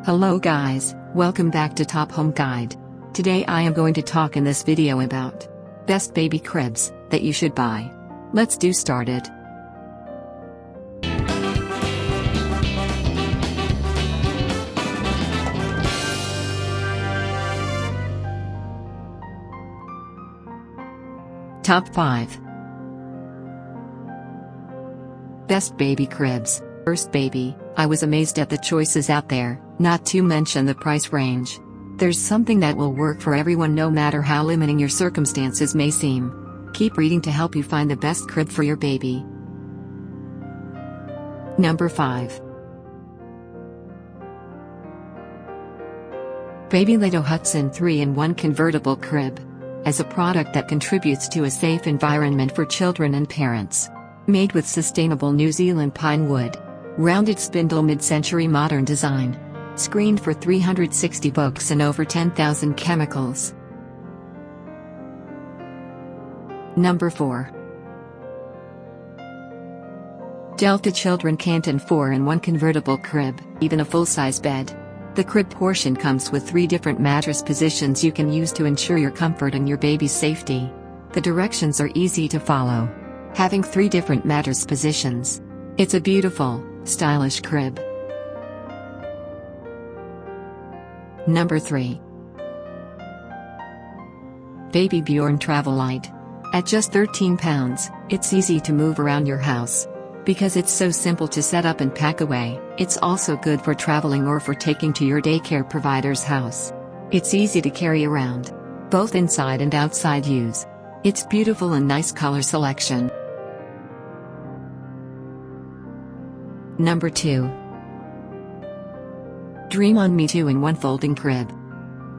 Hello guys, welcome back to Top Home Guide. Today I am going to talk in this video about best baby cribs that you should buy. Let's do started. Top 5 Best baby cribs. First baby, I was amazed at the choices out there, not to mention the price range. There's something that will work for everyone no matter how limiting your circumstances may seem. Keep reading to help you find the best crib for your baby. Number 5 Baby Lido Hudson 3-in-1 Convertible Crib. As a product that contributes to a safe environment for children and parents. Made with sustainable New Zealand pine wood. Rounded spindle mid-century modern design. Screened for 360 books and over 10,000 chemicals. Number 4 Delta Children Canton 4-in-1 Convertible Crib. Even a full-size bed. The crib portion comes with 3 different mattress positions you can use to ensure your comfort and your baby's safety. The directions are easy to follow. Having 3 different mattress positions. It's a beautiful, stylish crib. Number 3 Baby Bjorn Travel Light. At just £13, it's easy to move around your house. Because it's so simple to set up and pack away, it's also good for traveling or for taking to your daycare provider's house. It's easy to carry around. Both inside and outside use. It's beautiful and nice color selection. Number 2 Dream on Me 2-in-1 Folding Crib.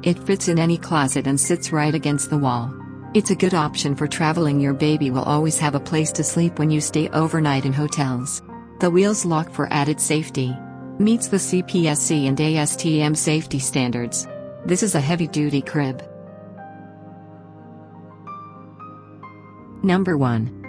It fits in any closet and sits right against the wall. It's a good option for traveling. Your baby will always have a place to sleep when you stay overnight in hotels. The wheels lock for added safety. Meets the CPSC and ASTM safety standards. This is a heavy-duty crib. Number 1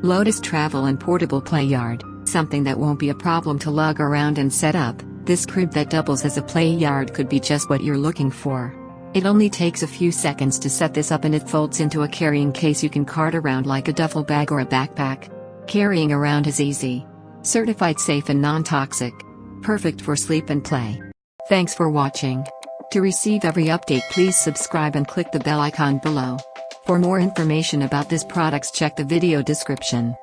Lotus Travel and Portable Play Yard. Something that won't be a problem to lug around and set up. This crib that doubles as a play yard could be just what you're looking for. It only takes a few seconds to set this up and it folds into a carrying case you can cart around like a duffel bag or a backpack. Carrying around is easy. Certified safe and non-toxic. Perfect for sleep and play. Thanks for watching. To receive every update, please subscribe and click the bell icon below. For more information about this products, check the video description.